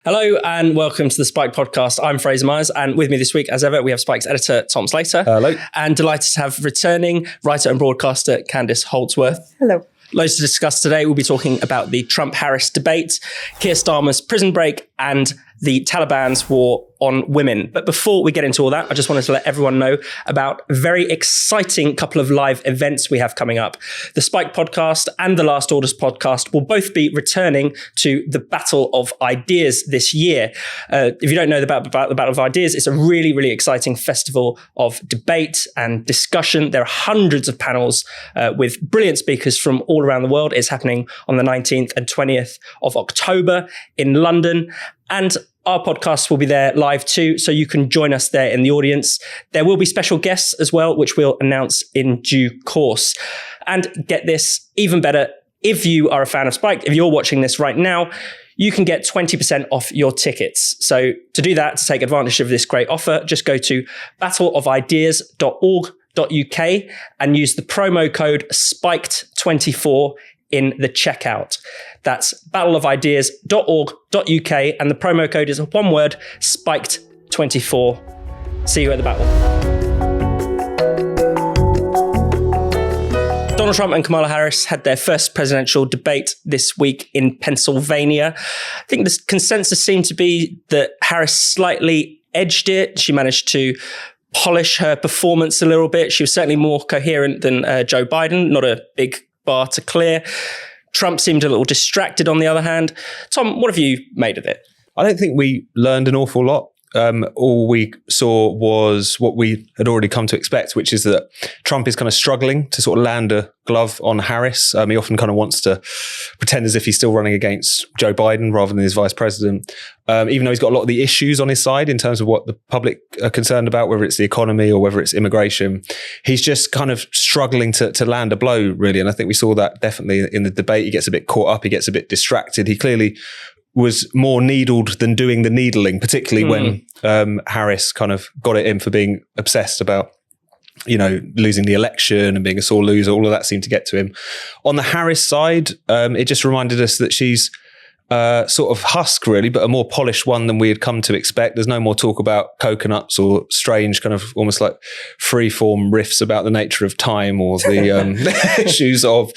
Hello and welcome to the Spike podcast. I'm Fraser Myers, and with me this week, as ever, we have Spike's editor, Tom Slater. Hello. And delighted to have returning writer and broadcaster, Candice Holdsworth. Hello. Loads to discuss today. We'll be talking about the Trump-Harris debate, Keir Starmer's prison break, and the Taliban's war on women. But before we get into all that, I just wanted to let everyone know about a very exciting couple of live events we have coming up. The Spike podcast and the Last Orders podcast will both be returning to the Battle of Ideas this year. If you don't know about the Battle of Ideas, it's a really, really exciting festival of debate and discussion. There are hundreds of panels with brilliant speakers from all around the world. It's happening on the 19th and 20th of October in London. And our podcast will be there live too, so you can join us there in the audience. There will be special guests as well, which we'll announce in due course. And get this, even better, if you are a fan of Spike, if you're watching this right now, you can get 20% off your tickets. So to do that, to take advantage of this great offer, just go to battleofideas.org.uk and use the promo code SPIKED24 in the checkout. That's battleofideas.org.uk and the promo code is one word, SPIKED24. See you at the battle. Donald Trump and Kamala Harris had their first presidential debate this week in Pennsylvania. I think the consensus seemed to be that Harris slightly edged it. She managed to polish her performance a little bit. She was certainly more coherent than Joe Biden, not a big bar to clear. Trump seemed a little distracted on the other hand. Tom, what have you made of it? I don't think we learned an awful lot. All we saw was what we had already come to expect, which is that Trump is kind of struggling to sort of land a glove on Harris. He often kind of wants to pretend as if he's still running against Joe Biden rather than his vice president. Even though he's got a lot of the issues on his side in terms of what the public are concerned about, whether it's the economy or whether it's immigration, he's just kind of struggling to land a blow, really. And I think we saw that definitely in the debate. He gets a bit caught up. He gets a bit distracted. He clearly was more needled than doing the needling, particularly when Harris kind of got at him for being obsessed about, losing the election and being a sore loser. All of that seemed to get to him. On the Harris side, it just reminded us that she's sort of husk, really, but a more polished one than we had come to expect. There's no more talk about coconuts or strange kind of almost like free-form riffs about the nature of time or the issues of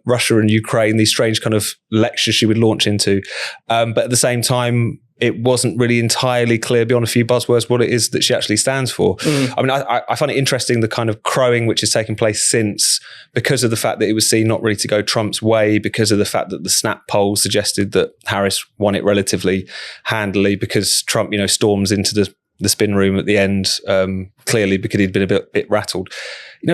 Russia and Ukraine, these strange kind of lectures she would launch into. But at the same time, it wasn't really entirely clear beyond a few buzzwords what it is that she actually stands for. I mean, I find it interesting, the kind of crowing which has taken place since, because of the fact that it was seen not really to go Trump's way, because of the fact that the snap polls suggested that Harris won it relatively handily, because Trump, storms into the spin room at the end, clearly because he'd been a bit rattled.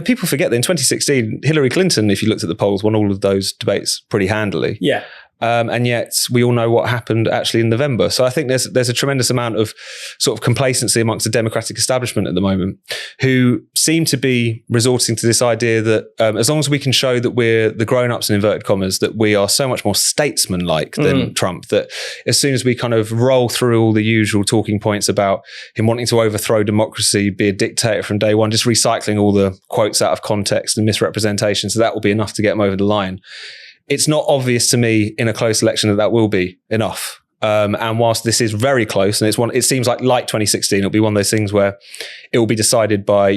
People forget that in 2016, Hillary Clinton, if you looked at the polls, won all of those debates pretty handily. Yeah. And yet we all know what happened actually in November. So I think there's a tremendous amount of sort of complacency amongst the Democratic establishment at the moment, who seem to be resorting to this idea that as long as we can show that we're the grown-ups in inverted commas, that we are so much more statesman-like than Trump, that as soon as we kind of roll through all the usual talking points about him wanting to overthrow democracy, be a dictator from day one, just recycling all the quotes out of context and misrepresentation, so that will be enough to get him over the line. It's not obvious to me in a close election that will be enough. And whilst this is very close, and it seems like 2016, it'll be one of those things where it will be decided by,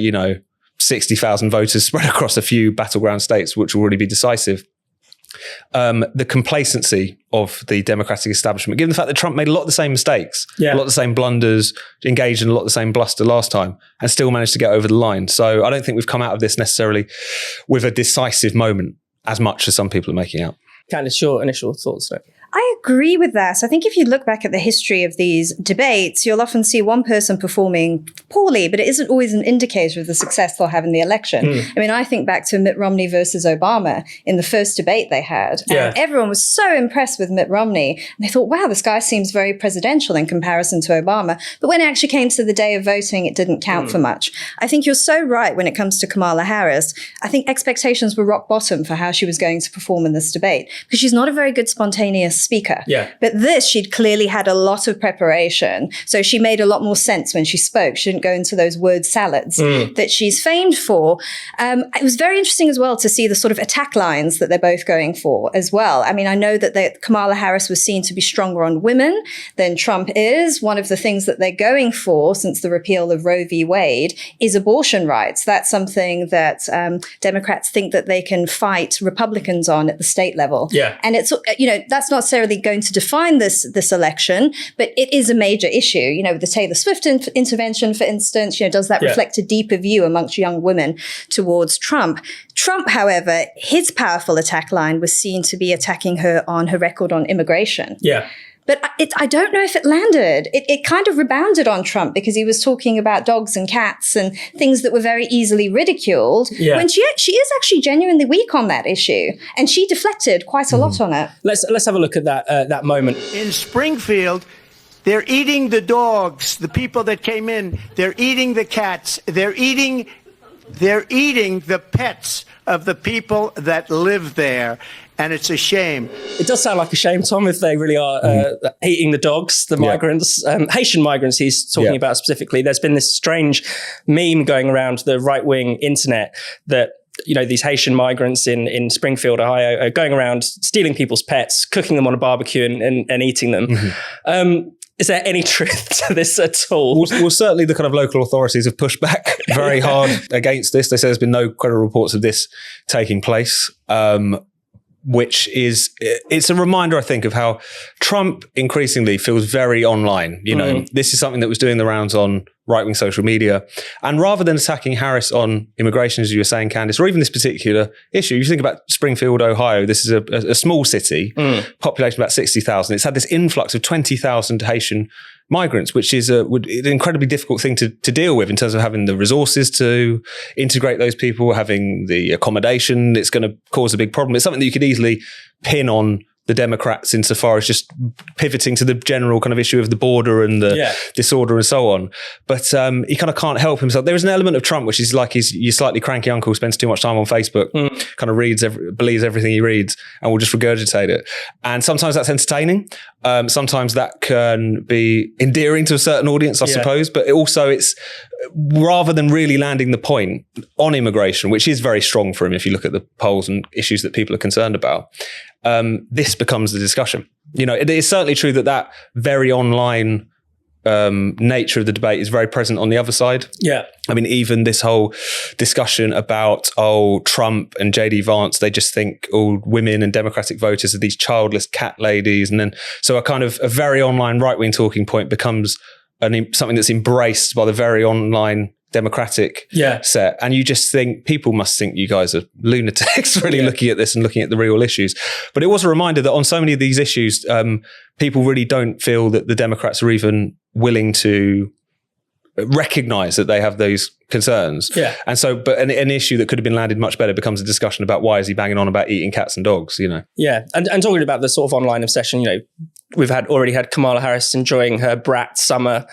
60,000 voters spread across a few battleground states, which will really be decisive. The complacency of the Democratic establishment, given the fact that Trump made a lot of the same mistakes, a lot of the same blunders, engaged in a lot of the same bluster last time, and still managed to get over the line. So I don't think we've come out of this necessarily with a decisive moment, as much as some people are making out. Candice, your initial thoughts there? I agree with that. I think if you look back at the history of these debates, you'll often see one person performing poorly, but it isn't always an indicator of the success they'll have in the election. I mean, I think back to Mitt Romney versus Obama in the first debate they had. And everyone was so impressed with Mitt Romney. And they thought, wow, this guy seems very presidential in comparison to Obama. But when it actually came to the day of voting, it didn't count for much. I think you're so right when it comes to Kamala Harris. I think expectations were rock bottom for how she was going to perform in this debate, because she's not a very good spontaneous speaker. Yeah. But this, she'd clearly had a lot of preparation. So she made a lot more sense when she spoke. She didn't go into those word salads that she's famed for. It was very interesting as well to see the sort of attack lines that they're both going for as well. I mean, I know that Kamala Harris was seen to be stronger on women than Trump is. One of the things that they're going for since the repeal of Roe v. Wade is abortion rights. That's something that Democrats think that they can fight Republicans on at the state level. Yeah. And it's, that's not necessarily going to define this election, but it is a major issue. The Taylor Swift intervention, for instance, does that reflect a deeper view amongst young women towards Trump? Trump, however, his powerful attack line was seen to be attacking her on her record on immigration. Yeah. But I don't know if it landed. It kind of rebounded on Trump because he was talking about dogs and cats and things that were very easily ridiculed. Yeah. When she is actually genuinely weak on that issue, and she deflected quite a lot on it. Let's have a look at that moment in Springfield. They're eating the dogs, the people that came in. They're eating the cats. They're eating the pets of the people that live there. And it's a shame. It does sound like a shame, Tom, if they really are eating the dogs, the migrants, Haitian migrants he's talking about specifically. There's been this strange meme going around the right-wing internet that these Haitian migrants in Springfield, Ohio, are going around stealing people's pets, cooking them on a barbecue and eating them. Is there any truth to this at all? Well, certainly the kind of local authorities have pushed back very hard against this. They say there's been no credible reports of this taking place. Which is, it's a reminder, I think, of how Trump increasingly feels very online. This is something that was doing the rounds on right-wing social media. And rather than attacking Harris on immigration, as you were saying, Candice, or even this particular issue, you think about Springfield, Ohio, this is a small city, population about 60,000. It's had this influx of 20,000 Haitian migrants, which is an incredibly difficult thing to deal with in terms of having the resources to integrate those people, having the accommodation. It's going to cause a big problem. It's something that you could easily pin on the Democrats insofar as just pivoting to the general kind of issue of the border and the disorder and so on. But he kind of can't help himself. There is an element of Trump, which is like your slightly cranky uncle who spends too much time on Facebook, kind of believes everything he reads and will just regurgitate it. And sometimes that's entertaining. Sometimes that can be endearing to a certain audience, I suppose. But it's rather than really landing the point on immigration, which is very strong for him if you look at the polls and issues that people are concerned about, this becomes the discussion. It is certainly true that very online nature of the debate is very present on the other side. Yeah. I mean, even this whole discussion about, Trump and JD Vance, they just think all women and Democratic voters are these childless cat ladies. And then, so a very online right-wing talking point becomes something that's embraced by the very online Democratic set. And you just think people must think you guys are lunatics really looking at this and looking at the real issues. But it was a reminder that on so many of these issues, people really don't feel that the Democrats are even willing to recognize that they have those concerns. Yeah. And so, but an issue that could have been landed much better becomes a discussion about why is he banging on about eating cats and dogs, Yeah. And talking about the sort of online obsession, we've already had Kamala Harris enjoying her brat summer.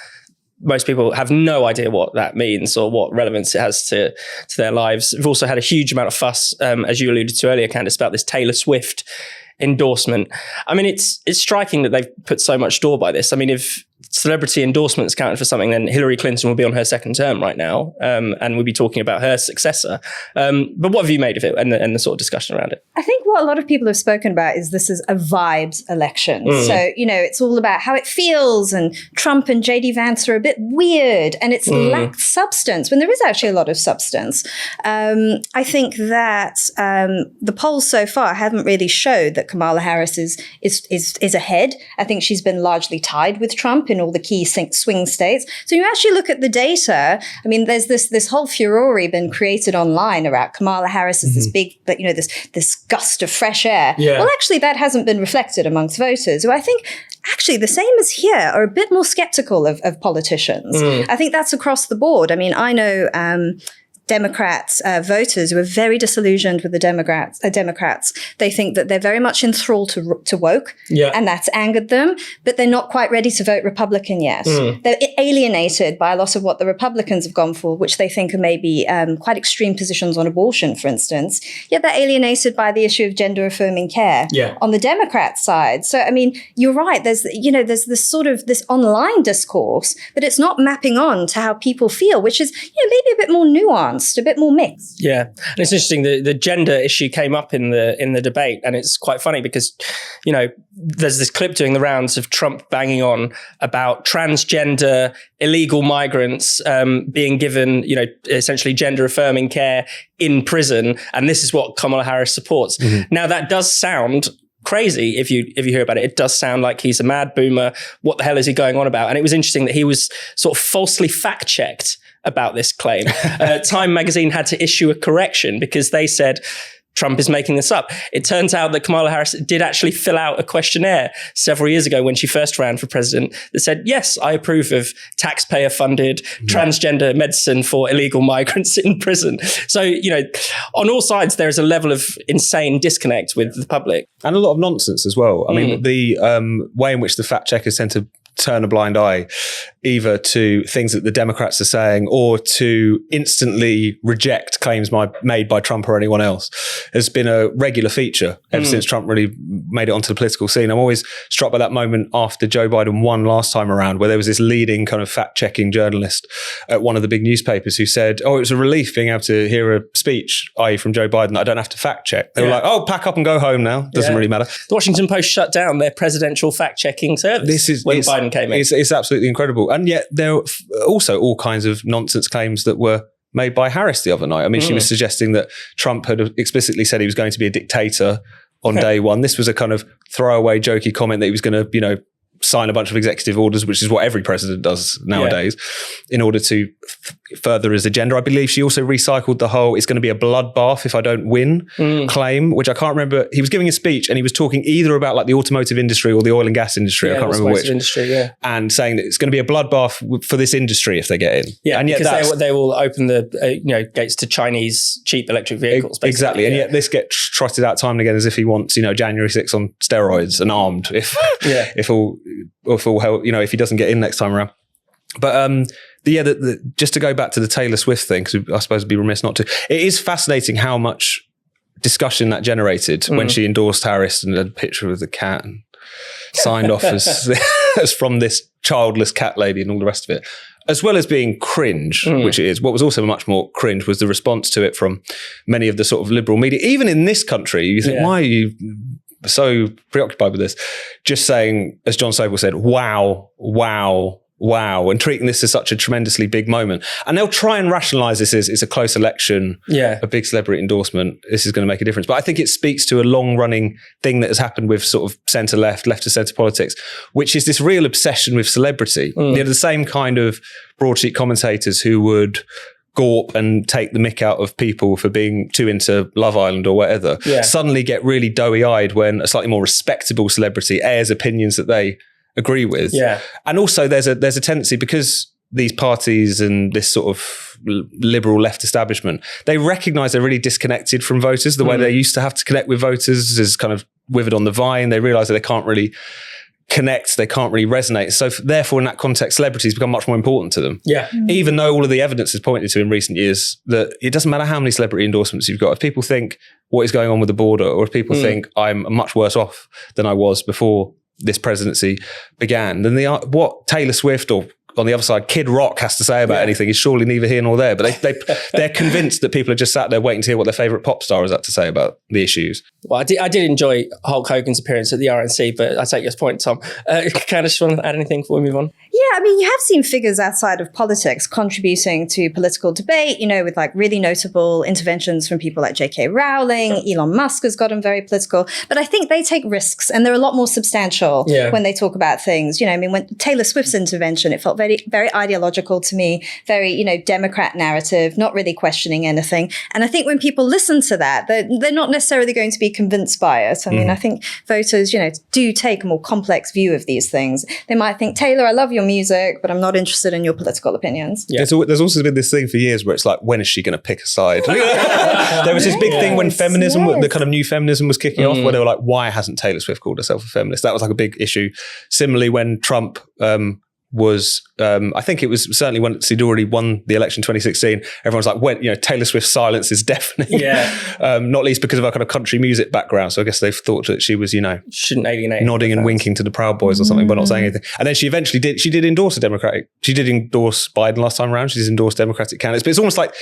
Most people have no idea what that means or what relevance it has to their lives. We've also had a huge amount of fuss, as you alluded to earlier, Candice, about this Taylor Swift endorsement. I mean, it's striking that they've put so much store by this. I mean, if celebrity endorsements counted for something, then Hillary Clinton will be on her second term right now, and we'll be talking about her successor. But what have you made of it and the sort of discussion around it? I think what a lot of people have spoken about is this is a vibes election. So, it's all about how it feels, and Trump and JD Vance are a bit weird, and it's lacked substance when there is actually a lot of substance. I think that the polls so far haven't really showed that Kamala Harris is ahead. I think she's been largely tied with Trump in all the key swing states. So you actually look at the data. I mean, there's this whole furore been created online about Kamala Harris as this big, but this gust of fresh air. Yeah. Well, actually, that hasn't been reflected amongst voters, who I think actually the same as here are a bit more skeptical of politicians. I think that's across the board. I mean, I know Democrats, voters who are very disillusioned with the Democrats. They think that they're very much enthralled to woke, and that's angered them, but they're not quite ready to vote Republican yet. They're alienated by a lot of what the Republicans have gone for, which they think are maybe quite extreme positions on abortion, for instance. Yet they're alienated by the issue of gender-affirming care on the Democrat side. So, I mean, you're right. There's this sort of this online discourse, but it's not mapping on to how people feel, which is maybe a bit more nuanced. A bit more mixed. Yeah. And it's interesting, the gender issue came up in the debate, and it's quite funny because, there's this clip doing the rounds of Trump banging on about transgender illegal migrants being given, essentially gender affirming care in prison. And this is what Kamala Harris supports. Now, that does sound crazy if you hear about it. It does sound like he's a mad boomer. What the hell is he going on about? And it was interesting that he was sort of falsely fact-checked about this claim. Time magazine had to issue a correction because they said Trump is making this up. It turns out that Kamala Harris did actually fill out a questionnaire several years ago when she first ran for president that said, yes, I approve of taxpayer-funded transgender medicine for illegal migrants in prison. So, on all sides, there is a level of insane disconnect with the public. And a lot of nonsense as well. I mean, the way in which the fact checkers tend to turn a blind eye either to things that the Democrats are saying or to instantly reject claims made by Trump or anyone else has been a regular feature ever since Trump really made it onto the political scene. I'm always struck by that moment after Joe Biden won last time around, where there was this leading kind of fact-checking journalist at one of the big newspapers who said, it was a relief being able to hear a speech, i.e. from Joe Biden, that I don't have to fact-check. They were like, pack up and go home now. Doesn't really matter. The Washington Post shut down their presidential fact-checking service when Biden came in. It's absolutely incredible. And yet there are also all kinds of nonsense claims that were made by Harris the other night. I mean, she was suggesting that Trump had explicitly said he was going to be a dictator on day one. This was a kind of throwaway, jokey comment that he was going to, sign a bunch of executive orders, which is what every president does nowadays, in order to further his agenda. I believe she also recycled the whole, it's going to be a bloodbath if I don't win claim, which I can't remember. He was giving a speech and he was talking either about like the automotive industry or the oil and gas industry. I can't remember which. Industry, and saying that it's going to be a bloodbath for this industry if they get in. Yeah, and yet because they will open the gates to Chinese cheap electric vehicles. Basically. Exactly. And yet this gets trotted out time and again as if he wants, January 6th on steroids and armed if all hell, if he doesn't get in next time around. But just to go back to the Taylor Swift thing, because I suppose it'd be remiss not to. It is fascinating how much discussion that generated when she endorsed Harris and a picture of the cat and signed off as from this childless cat lady and all the rest of it, as well as being cringe, which it is. What was also much more cringe was the response to it from many of the sort of liberal media. Even in this country, you think, why are you so preoccupied with this? Just saying, as John Sobel said, wow, and treating this as such a tremendously big moment. And they'll try and rationalize this as it's a close election, a big celebrity endorsement. This is going to make a difference. But I think it speaks to a long running thing that has happened with sort of left to centre politics, which is this real obsession with celebrity. The same kind of broadsheet commentators who would gawp and take the mick out of people for being too into Love Island or whatever, suddenly get really doughy-eyed when a slightly more respectable celebrity airs opinions that they agree with. And also there's a tendency, because these parties and this sort of liberal left establishment, they recognise they're really disconnected from voters. The way they used to have to connect with voters is kind of withered on the vine. They realise that they can't really connect, they can't really resonate. So therefore, in that context, celebrities become much more important to them. Even though all of the evidence has pointed to in recent years that it doesn't matter how many celebrity endorsements you've got. If people think what is going on with the border, or if people think I'm much worse off than I was before this presidency began, then what Taylor Swift or on the other side, Kid Rock has to say about anything is surely neither here nor there. But they're convinced that people are just sat there waiting to hear what their favourite pop star has had to say about the issues. Well, I did enjoy Hulk Hogan's appearance at the RNC, but I take your point, Tom. Candice, want to add anything before we move on? Yeah, I mean, you have seen figures outside of politics contributing to political debate, with like really notable interventions from people like J.K. Rowling. Elon Musk has gotten very political. But I think they take risks and they're a lot more substantial when they talk about things. When Taylor Swift's intervention, it felt very very, very ideological to me, very, Democrat narrative, not really questioning anything. And I think when people listen to that, they're not necessarily going to be convinced by it. I mean, I think voters, do take a more complex view of these things. They might think, Taylor, I love your music, but I'm not interested in your political opinions. Yeah. There's also been this thing for years where it's like, when is she going to pick a side? There was this big thing when feminism, the kind of new feminism was kicking off, where they were like, why hasn't Taylor Swift called herself a feminist? That was like a big issue. Similarly, when Trump was, I think it was certainly when he'd already won the election 2016, everyone was like, Taylor Swift's silence is deafening. Not least because of her kind of country music background. So I guess they've thought that she was, shouldn't alienate, nodding and winking to the Proud Boys or something, but not saying anything. And then she eventually did endorse she did endorse Biden last time around. She's endorsed Democratic candidates, but it's almost like,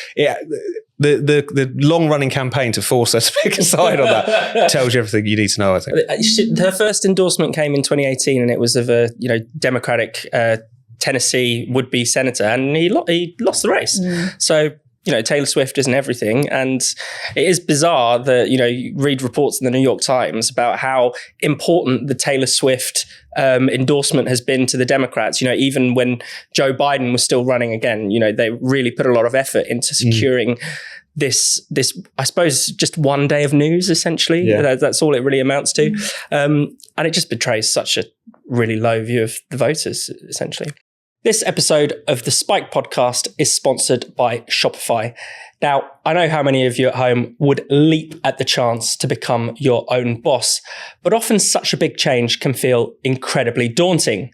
the long-running campaign to force her to pick a side on that tells you everything you need to know, I think. Her first endorsement came in 2018, and it was of a Democratic Tennessee would-be senator, and he lost the race. So Taylor Swift isn't everything. And it is bizarre that, you read reports in the New York Times about how important the Taylor Swift endorsement has been to the Democrats. Even when Joe Biden was still running again, they really put a lot of effort into securing this, I suppose, just one day of news, essentially. Yeah. That's all it really amounts to. And it just betrays such a really low view of the voters, essentially. This episode of the Spike podcast is sponsored by Shopify. Now, I know how many of you at home would leap at the chance to become your own boss, but often such a big change can feel incredibly daunting.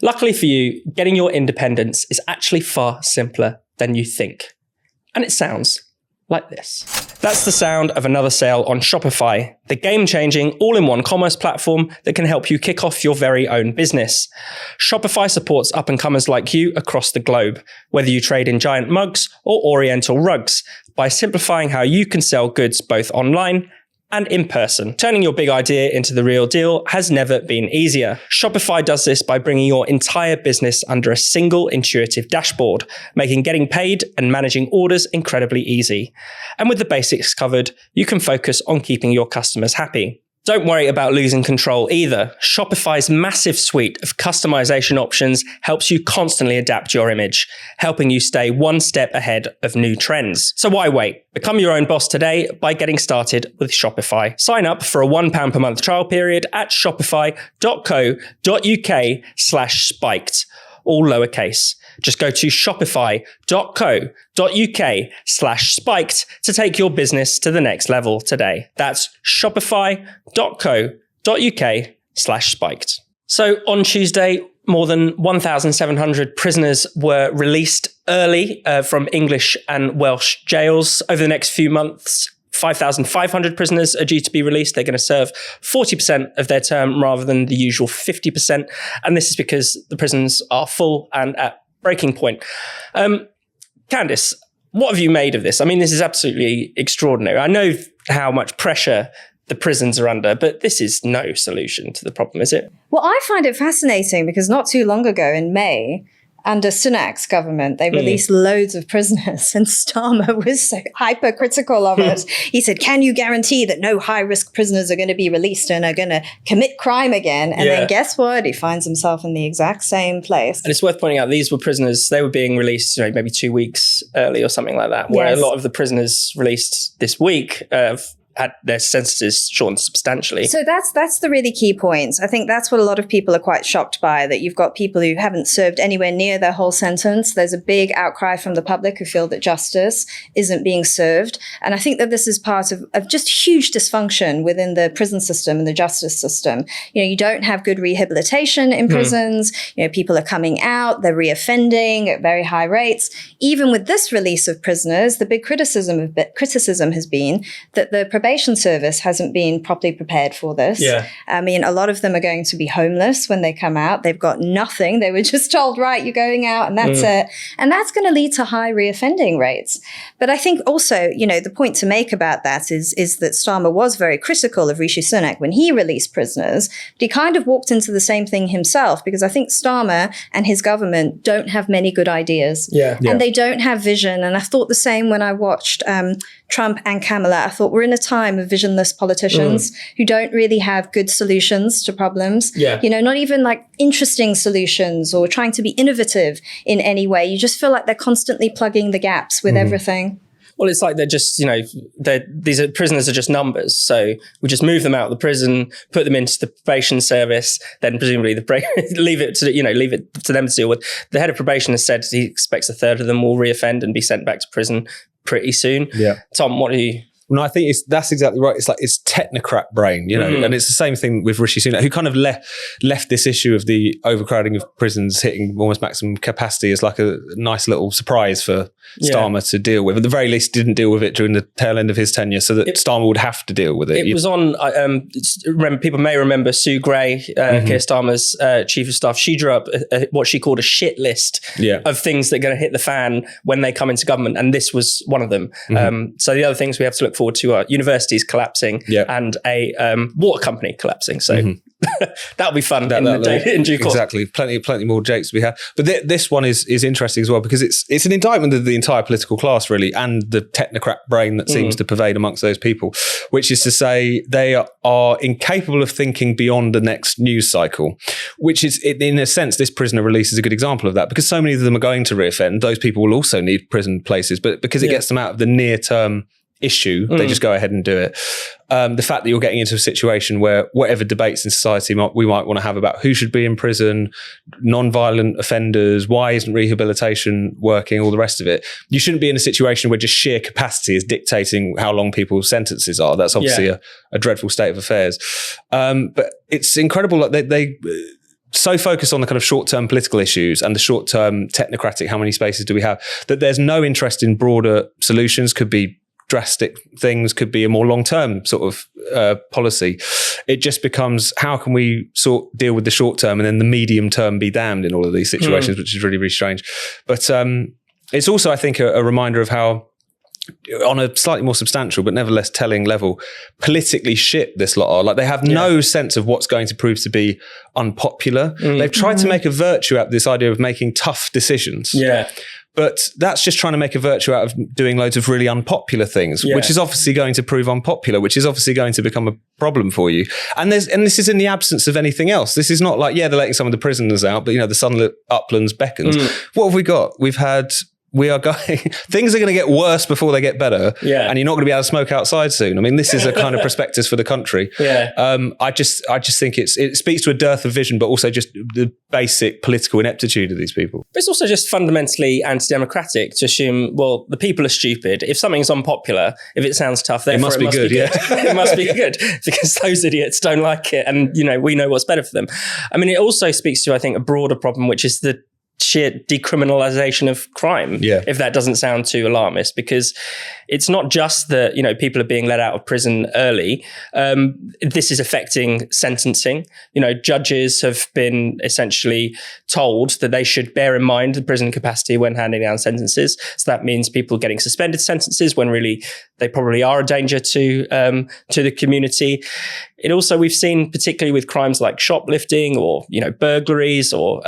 Luckily for you, getting your independence is actually far simpler than you think. And it sounds like this. That's the sound of another sale on Shopify, the game-changing all-in-one commerce platform that can help you kick off your very own business. Shopify supports up-and-comers like you across the globe, whether you trade in giant mugs or oriental rugs, by simplifying how you can sell goods both online and in person. Turning your big idea into the real deal has never been easier. Shopify does this by bringing your entire business under a single intuitive dashboard, making getting paid and managing orders incredibly easy. And with the basics covered, you can focus on keeping your customers happy. Don't worry about losing control either. Shopify's massive suite of customization options helps you constantly adapt your image, helping you stay one step ahead of new trends. So why wait? Become your own boss today by getting started with Shopify. Sign up for a £1 per month trial period at shopify.co.uk/spiked, all lowercase. Just go to shopify.co.uk/spiked to take your business to the next level today. That's shopify.co.uk/spiked. So on Tuesday, more than 1,700 prisoners were released early from English and Welsh jails. Over the next few months, 5,500 prisoners are due to be released. They're going to serve 40% of their term rather than the usual 50%. And this is because the prisons are full and at breaking point. Candice, what have you made of this? I mean, this is absolutely extraordinary. I know how much pressure the prisons are under, but this is no solution to the problem, is it? Well, I find it fascinating because not too long ago in May, under Sunak's government, they released loads of prisoners, and Starmer was so hypercritical of it. He said, can you guarantee that no high-risk prisoners are going to be released and are going to commit crime again? And then guess what? He finds himself in the exact same place. And it's worth pointing out, these were prisoners, they were being released maybe 2 weeks early or something like that, where a lot of the prisoners released this week had their sentences shortened substantially. So that's the really key point. I think that's what a lot of people are quite shocked by, that you've got people who haven't served anywhere near their whole sentence. There's a big outcry from the public who feel that justice isn't being served. And I think that this is part of just huge dysfunction within the prison system and the justice system. You don't have good rehabilitation in prisons. People are coming out, they're reoffending at very high rates. Even with this release of prisoners, the big criticism has been that the probation service hasn't been properly prepared for this. I mean, a lot of them are going to be homeless when they come out. They've got nothing. They were just told, right, you're going out and that's it. And that's going to lead to high reoffending rates. But I think also, the point to make about that is that Starmer was very critical of Rishi Sunak when he released prisoners. But he kind of walked into the same thing himself, because I think Starmer and his government don't have many good ideas. And they don't have vision. And I thought the same when I watched Trump and Kamala, I thought we're in a time of visionless politicians who don't really have good solutions to problems. Yeah. Not even like interesting solutions or trying to be innovative in any way. You just feel like they're constantly plugging the gaps with everything. Well, it's like they're just, these prisoners are just numbers. So we just move them out of the prison, put them into the probation service, then presumably leave it to them to deal with. The head of probation has said he expects a third of them will reoffend and be sent back to prison pretty soon. Yeah. Tom, what do you... No, I think that's exactly right. It's technocrat brain, and it's the same thing with Rishi Sunak, who kind of left this issue of the overcrowding of prisons hitting almost maximum capacity as like a nice little surprise for Starmer to deal with. At the very least, didn't deal with it during the tail end of his tenure, so that Starmer would have to deal with it. It was on. People may remember Sue Gray, Keir Starmer's chief of staff. She drew up what she called a shit list of things that are going to hit the fan when they come into government, and this was one of them. So the other things we have to look forward to are universities collapsing and a water company collapsing. So that'll be fun in due course. Exactly. Plenty more jakes to be had. But this one is interesting as well because it's an indictment of the entire political class really, and the technocrat brain that seems to pervade amongst those people, which is to say they are incapable of thinking beyond the next news cycle, which is, in a sense, this prisoner release is a good example of that, because so many of them are going to reoffend. Those people will also need prison places, but because it gets them out of the near-term issue, they just go ahead and do it. The fact that you're getting into a situation where whatever debates in society we might want to have about who should be in prison, non-violent offenders, why isn't rehabilitation working, all the rest of it, you shouldn't be in a situation where just sheer capacity is dictating how long people's sentences are. That's obviously a dreadful state of affairs. But it's incredible that they so focused on the kind of short-term political issues and the short-term technocratic, how many spaces do we have, that there's no interest in broader solutions. Could be drastic things, could be a more long-term sort of policy. It just becomes, how can we deal with the short term and then the medium term be damned in all of these situations, which is really, really strange. But it's also, I think, a reminder of how, on a slightly more substantial but nevertheless telling level, politically shit this lot are. Like, they have no sense of what's going to prove to be unpopular. They've tried to make a virtue out of this idea of making tough decisions. But that's just trying to make a virtue out of doing loads of really unpopular things, which is obviously going to prove unpopular, which is obviously going to become a problem for you. And this is in the absence of anything else. This is not like, they're letting some of the prisoners out, but the sunlit uplands beckons. What have we got? Things are going to get worse before they get better. And you're not going to be able to smoke outside soon. I mean, this is a kind of prospectus for the country. I just think it speaks to a dearth of vision, but also just the basic political ineptitude of these people. But it's also just fundamentally anti-democratic to assume, well, the people are stupid. If something's unpopular, if it sounds tough, therefore it must be good. It must be good because those idiots don't like it. And, we know what's better for them. I mean, it also speaks to, I think, a broader problem, which is the sheer decriminalization of crime, if that doesn't sound too alarmist, because it's not just that, people are being let out of prison early. This is affecting sentencing. Judges have been essentially told that they should bear in mind the prison capacity when handing down sentences. So that means people getting suspended sentences when really they probably are a danger to the community. It also, we've seen, particularly with crimes like shoplifting or, burglaries or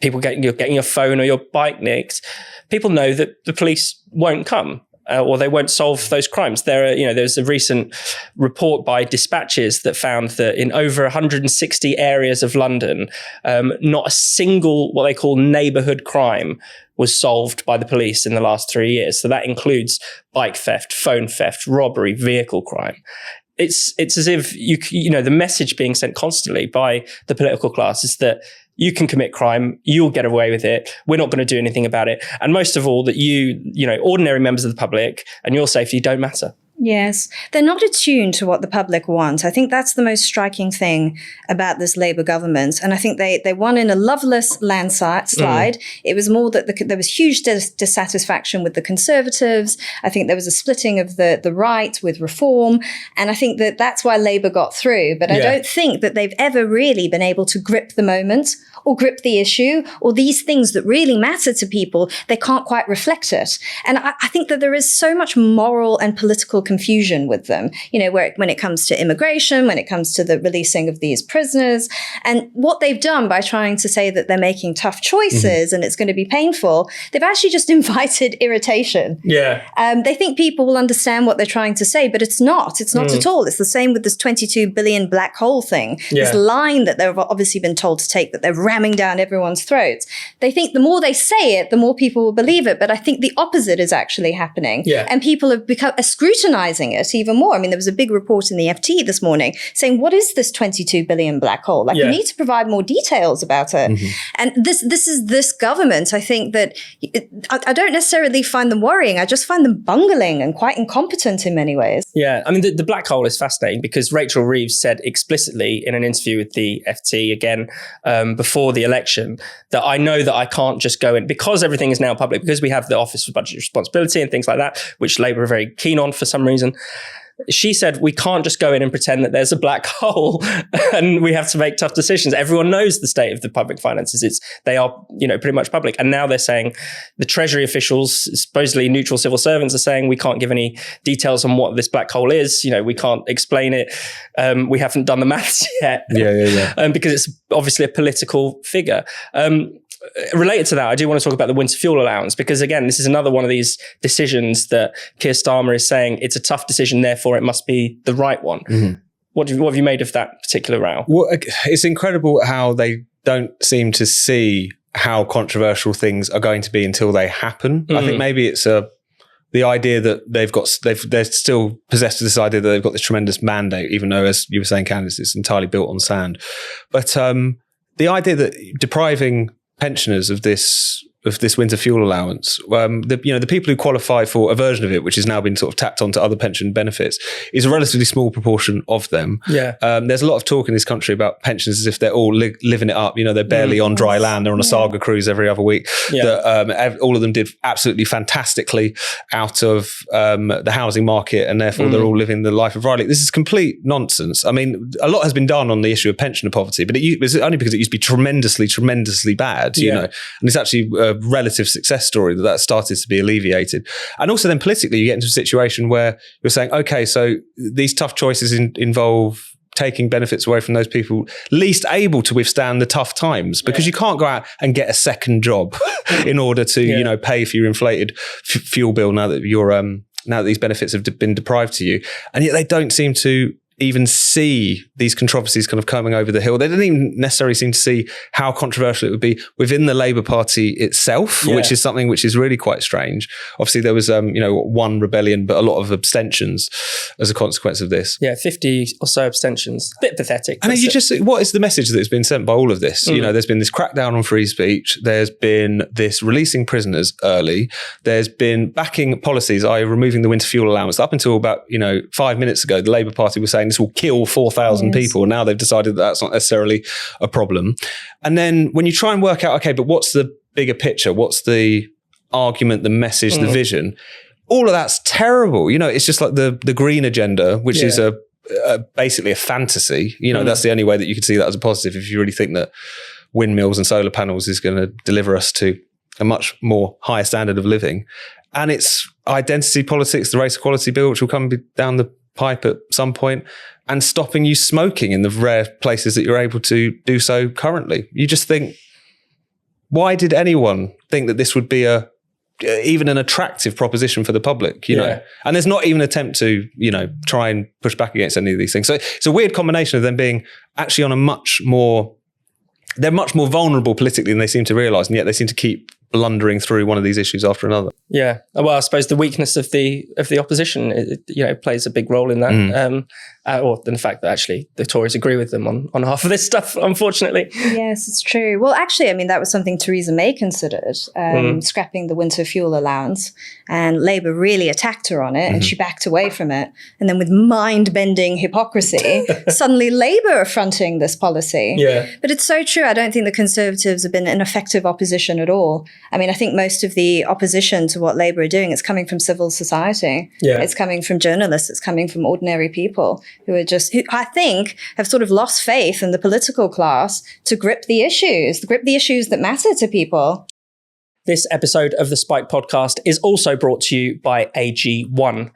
people getting your phone or your bike nicked, people know that the police won't come or they won't solve those crimes. There's a recent report by Dispatches that found that in over 160 areas of London, not a single what they call neighbourhood crime was solved by the police in the last 3 years. So that includes bike theft, phone theft, robbery, vehicle crime. It's as if the message being sent constantly by the political class is that you can commit crime, you'll get away with it, we're not going to do anything about it. And most of all, that ordinary members of the public and your safety don't matter. Yes, they're not attuned to what the public want. I think that's the most striking thing about this Labour government. And I think they won in a loveless landslide. It was more that there was huge dissatisfaction with the Conservatives. I think there was a splitting of the right with reform. And I think that's why Labour got through. But I don't think that they've ever really been able to grip the moment or grip the issue or these things that really matter to people. They can't quite reflect it. And I think that there is so much moral and political confusion with them, when it comes to immigration, when it comes to the releasing of these prisoners. And what they've done by trying to say that they're making tough choices and it's going to be painful, they've actually just invited irritation. Yeah. They think people will understand what they're trying to say, but it's not. It's not at all. It's the same with this 22 billion black hole thing. This line that they've obviously been told to take, that they're ramming down everyone's throats. They think the more they say it, the more people will believe it. But I think the opposite is actually happening. Yeah. And people have become scrutinizing it even more. I mean, there was a big report in the FT this morning saying, what is this 22 billion black hole? Like, we need to provide more details about it. And this is this government. I think that I don't necessarily find them worrying. I just find them bungling and quite incompetent in many ways. Yeah, I mean, the black hole is fascinating because Rachel Reeves said explicitly in an interview with the FT again before the election that I know that I can't just go in, because everything is now public, because we have the Office for Budget Responsibility and things like that, which Labour are very keen on for some reason. She said, we can't just go in and pretend that there's a black hole and we have to make tough decisions. Everyone knows the state of the public finances. They are, pretty much public. And now they're saying the Treasury officials, supposedly neutral civil servants, are saying we can't give any details on what this black hole is. We can't explain it. We haven't done the maths yet. Because it's obviously a political figure. Related to that, I do want to talk about the winter fuel allowance, because again, this is another one of these decisions that Keir Starmer is saying it's a tough decision, therefore it must be the right one. What have you made of that particular row? Well, it's incredible how they don't seem to see how controversial things are going to be until they happen. I think maybe it's the idea that they're still possessed with this idea that they've got this tremendous mandate, even though, as you were saying, Candice, it's entirely built on sand. But the idea that depriving pensioners of this winter fuel allowance, the people who qualify for a version of it, which has now been sort of tacked onto other pension benefits, is a relatively small proportion of them. There's a lot of talk in this country about pensioners as if they're all living it up. They're barely on dry land. They're on a saga cruise every other week. That all of them did absolutely fantastically out of the housing market, and therefore they're all living the life of Riley. This is complete nonsense. I mean, a lot has been done on the issue of pensioner poverty, but it was only because it used to be tremendously, tremendously bad. And it's actually relative success story that started to be alleviated. And also then politically, you get into a situation where you're saying, okay, so these tough choices involve taking benefits away from those people least able to withstand the tough times, because you can't go out and get a second job in order to, pay for your inflated fuel bill now that these benefits have been deprived to you. And yet they don't seem to even see these controversies kind of coming over the hill. They didn't even necessarily seem to see how controversial it would be within the Labour Party itself, which is something which is really quite strange. Obviously, there was, one rebellion, but a lot of abstentions as a consequence of this. 50 or so abstentions. Bit pathetic. And what is the message that has been sent by all of this? There's been this crackdown on free speech. There's been this releasing prisoners early. There's been backing policies, i.e. removing the winter fuel allowance. Up until about, 5 minutes ago, the Labour Party was saying this will kill 4,000 people. Now they've decided that that's not necessarily a problem. And then when you try and work out, okay, but what's the bigger picture? What's the argument, the message, the vision? All of that's terrible. It's just like the green agenda, which is basically a fantasy. That's the only way that you could see that as a positive, if you really think that windmills and solar panels is going to deliver us to a much more higher standard of living. And it's identity politics, the race equality bill, which will come down the pipe at some point, and stopping you smoking in the rare places that you're able to do so currently. You just think, why did anyone think that this would be even an attractive proposition for the public, you know? And there's not even an attempt to, try and push back against any of these things. So it's a weird combination of them being actually on they're much more vulnerable politically than they seem to realise, and yet they seem to keep blundering through one of these issues after another. Yeah. Well, I suppose the weakness of the opposition, plays a big role in that. Or the fact that actually the Tories agree with them on half of this stuff, unfortunately. Yes, it's true. Well, actually, I mean, that was something Theresa May considered, scrapping the winter fuel allowance, and Labour really attacked her on it, and she backed away from it. And then with mind-bending hypocrisy, suddenly Labour are fronting this policy. Yeah. But it's so true. I don't think the Conservatives have been an effective opposition at all. I mean, I think most of the opposition to what Labour are doing is coming from civil society. Yeah. It's coming from journalists. It's coming from ordinary people who I think have sort of lost faith in the political class to grip the issues that matter to people. This episode of the Spike podcast is also brought to you by AG1.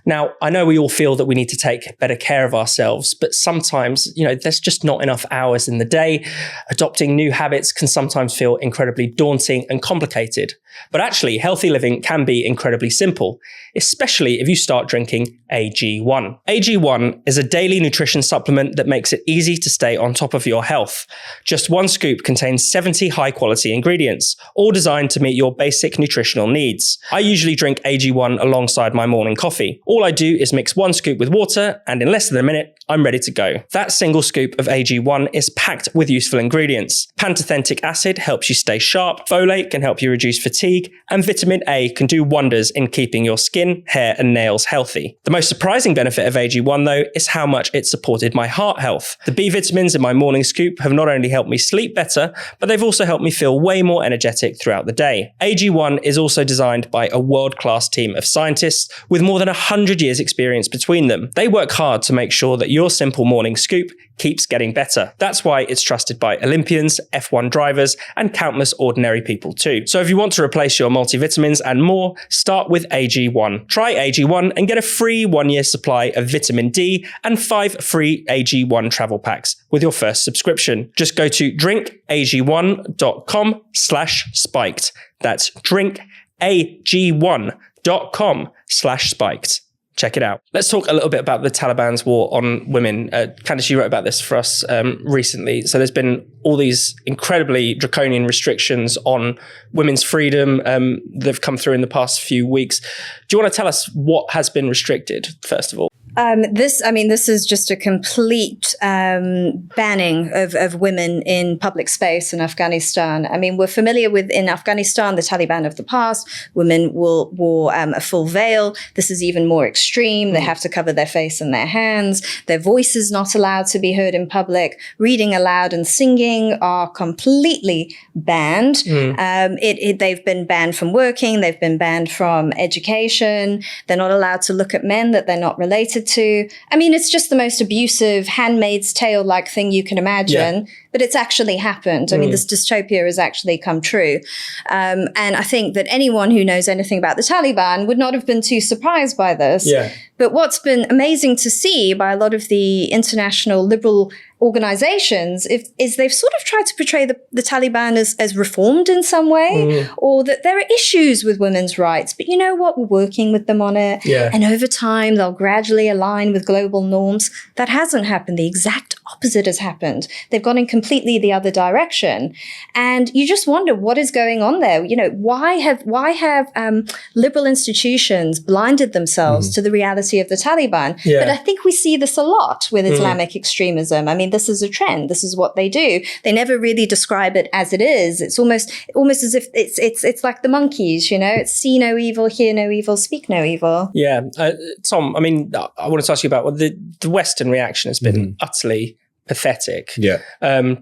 Now, I know we all feel that we need to take better care of ourselves, but sometimes, there's just not enough hours in the day. Adopting new habits can sometimes feel incredibly daunting and complicated. But actually, healthy living can be incredibly simple, especially if you start drinking AG1. AG1 is a daily nutrition supplement that makes it easy to stay on top of your health. Just one scoop contains 70 high-quality ingredients, all designed to meet your basic nutritional needs. I usually drink AG1 alongside my morning coffee. All I do is mix one scoop with water, and in less than a minute, I'm ready to go. That single scoop of AG1 is packed with useful ingredients. Pantothenic acid helps you stay sharp, folate can help you reduce fatigue, and vitamin A can do wonders in keeping your skin, hair, and nails healthy. The most surprising benefit of AG1, though, is how much it supported my heart health. The B vitamins in my morning scoop have not only helped me sleep better, but they've also helped me feel way more energetic throughout the day. AG1 is also designed by a world-class team of scientists with more than 100 years experience between them. They work hard to make sure that your simple morning scoop keeps getting better. That's why it's trusted by Olympians, F1 drivers, and countless ordinary people too. So if you want to replace your multivitamins and more, start with AG1. Try AG1 and get a free 1-year supply of vitamin D and 5 free AG1 travel packs with your first subscription. Just go to drinkag1.com/spiked. That's drinkag1.com/spiked. Check it out. Let's talk a little bit about the Taliban's war on women. Candice, you wrote about this for us recently. So there's been all these incredibly draconian restrictions on women's freedom that have come through in the past few weeks. Do you want to tell us what has been restricted, first of all? This is just a complete banning of women in public space in Afghanistan. I mean, we're familiar with, in Afghanistan, the Taliban of the past, women wore a full veil. This is even more extreme. They have to cover their face and their hands. Their voice is not allowed to be heard in public. Reading aloud and singing are completely banned. They've been banned from working. They've been banned from education. They're not allowed to look at men that they're not related to. I mean, it's just the most abusive Handmaid's Tale-like thing you can imagine, but it's actually happened. I mean, this dystopia has actually come true. And I think that anyone who knows anything about the Taliban would not have been too surprised by this. Yeah. But what's been amazing to see by a lot of the international liberal organizations is they've sort of tried to portray the Taliban as reformed in some way, or that there are issues with women's rights, but you know what, we're working with them on it. Yeah. And over time, they'll gradually align with global norms. That hasn't happened. The exact opposite has happened. They've gone in completely the other direction. And you just wonder what is going on there. You know, why have liberal institutions blinded themselves to the reality of the Taliban? Yeah. But I think we see this a lot with Islamic extremism. I mean, this is a trend. This is what they do. They never really describe it as it is. It's almost as if it's like the monkeys, you know, it's see no evil, hear no evil, speak no evil. Yeah. Tom, I mean, I wanted to ask you about the Western reaction has been utterly pathetic. Yeah. There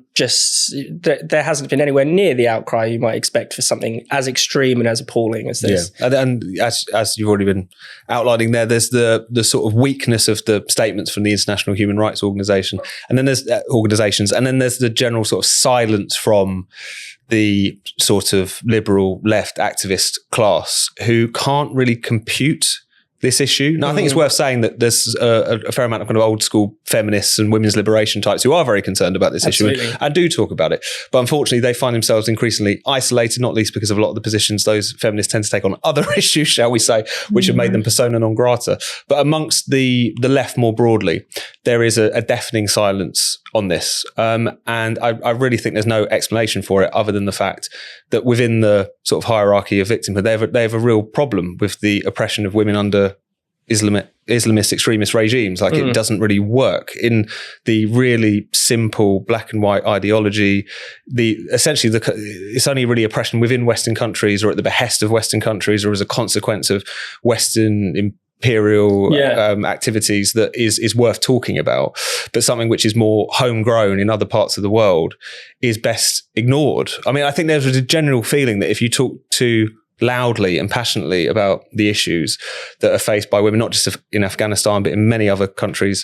hasn't been anywhere near the outcry you might expect for something as extreme and as appalling as this. Yeah. And as you've already been outlining there, there's the sort of weakness of the statements from the International Human Rights Organization, and then there's organizations, and then there's the general sort of silence from the sort of liberal left activist class who can't really compute this issue. Now, I think it's worth saying that there's a fair amount of kind of old school feminists and women's liberation types who are very concerned about this issue and do talk about it. But unfortunately, they find themselves increasingly isolated, not least because of a lot of the positions those feminists tend to take on other issues, shall we say, which have made them persona non grata. But amongst the left more broadly, there is a deafening silence on this. And I really think there's no explanation for it other than the fact that within the sort of hierarchy of victimhood, they have a real problem with the oppression of women under Islamist extremist regimes. Like it doesn't really work in the really simple black and white ideology. It's only really oppression within Western countries or at the behest of Western countries or as a consequence of Western imperial activities that is worth talking about. But something which is more homegrown in other parts of the world is best ignored. I mean, I think there's a general feeling that if you talk to loudly and passionately about the issues that are faced by women, not just in Afghanistan, but in many other countries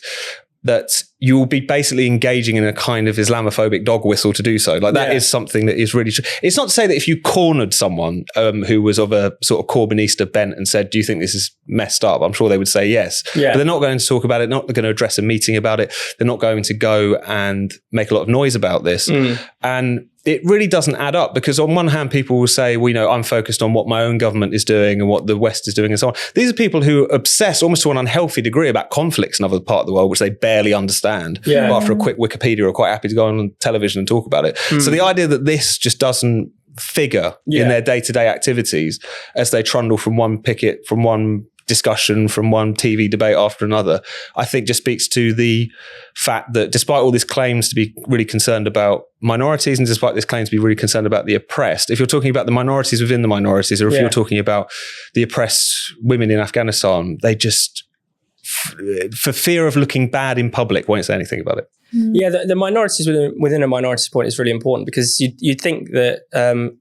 that you will be basically engaging in a kind of Islamophobic dog whistle to do so. Like that is something that is really true. It's not to say that if you cornered someone who was of a sort of Corbynista bent and said, do you think this is messed up? I'm sure they would say yes. Yeah. But they're not going to talk about it, not going to address a meeting about it. They're not going to go and make a lot of noise about this. And it really doesn't add up, because on one hand, people will say, well, you know, I'm focused on what my own government is doing and what the West is doing and so on. These are people who obsess almost to an unhealthy degree about conflicts in other parts of the world, which they barely understand. But after a quick Wikipedia are quite happy to go on television and talk about it. So the idea that this just doesn't figure in their day-to-day activities as they trundle from one picket, from one discussion, from one TV debate after another, I think just speaks to the fact that despite all these claims to be really concerned about minorities, and despite this claim to be really concerned about the oppressed, if you're talking about the minorities within the minorities, or if you're talking about the oppressed women in Afghanistan, they just, for fear of looking bad in public, won't say anything about it. Yeah, the minorities within a minorities point is really important, because you'd think that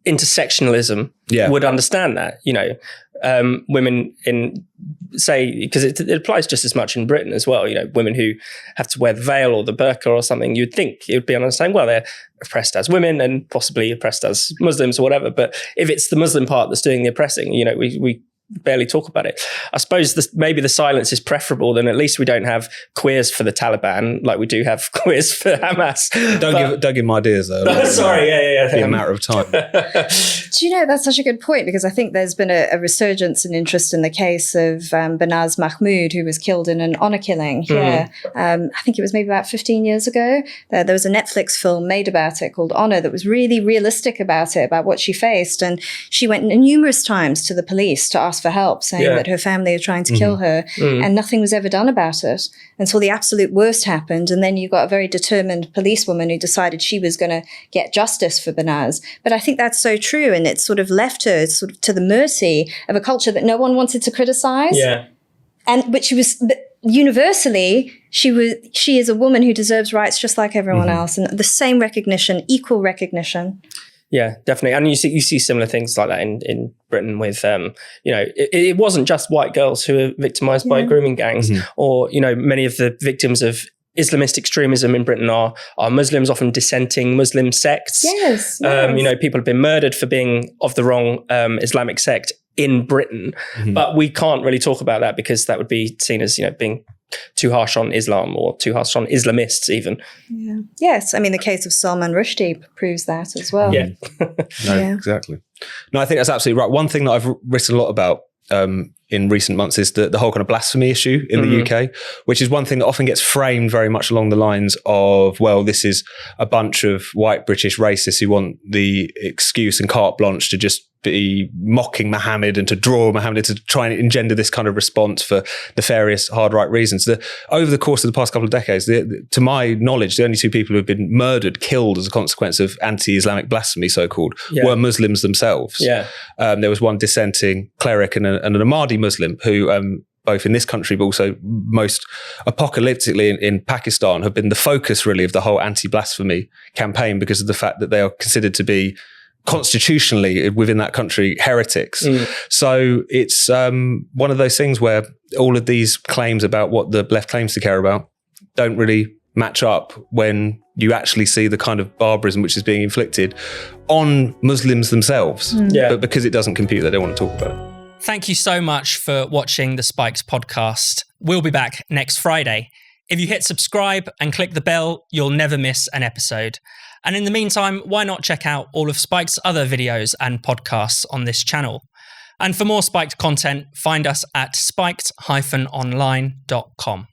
intersectionalism would understand that, you know, women in, say, because it applies just as much in Britain as well, you know, women who have to wear the veil or the burqa or something, you'd think it would be understanding, well, they're oppressed as women and possibly oppressed as Muslims or whatever. But if it's the Muslim part that's doing the oppressing, you know, we barely talk about it. I suppose maybe the silence is preferable, then at least we don't have queers for the Taliban like we do have queers for Hamas. Don't give them ideas though. Sorry, it'll be a matter of time. Do you know, that's such a good point, because I think there's been a resurgence in interest in the case of Banaz Mahmoud, who was killed in an honour killing here. I think it was maybe about 15 years ago. There was a Netflix film made about it called Honour that was really realistic about it, about what she faced. And she went numerous times to the police to ask for help, saying that her family are trying to kill her, and nothing was ever done about it until the absolute worst happened. And then you got a very determined policewoman who decided she was going to get justice for Banaz. But I think that's so true, and it sort of left her sort of to the mercy of a culture that no one wanted to criticize. But universally, she is a woman who deserves rights just like everyone else, and the same recognition, equal recognition. Yeah, definitely. And you see similar things like that in Britain with, you know, it wasn't just white girls who were victimized by grooming gangs, or, you know, many of the victims of Islamist extremism in Britain are Muslims, often dissenting Muslim sects. Yes. You know, people have been murdered for being of the wrong Islamic sect in Britain, but we can't really talk about that because that would be seen as, you know, being too harsh on Islam or too harsh on Islamists even. Yeah. Yes. I mean, the case of Salman Rushdie proves that as well. Yeah. Exactly. No, I think that's absolutely right. One thing that I've written a lot about in recent months is the whole kind of blasphemy issue in the UK, which is one thing that often gets framed very much along the lines of, well, this is a bunch of white British racists who want the excuse and carte blanche to just be mocking Muhammad and to draw Muhammad to try and engender this kind of response for nefarious hard right reasons. Over the course of the past couple of decades, to my knowledge, the only two people who have been murdered, killed as a consequence of anti-Islamic blasphemy, so-called, were Muslims themselves. There was one dissenting cleric and an Ahmadi Muslim who both in this country but also most apocalyptically in Pakistan have been the focus really of the whole anti-blasphemy campaign because of the fact that they are considered to be constitutionally within that country heretics. So it's one of those things where all of these claims about what the left claims to care about don't really match up when you actually see the kind of barbarism which is being inflicted on Muslims themselves. But because it doesn't compute, they don't want to talk about it. Thank you so much for watching the Spiked podcast. We'll be back next Friday. If you hit subscribe and click the bell, you'll never miss an episode. And in the meantime, why not check out all of Spiked's other videos and podcasts on this channel? And for more Spiked content, find us at spiked-online.com.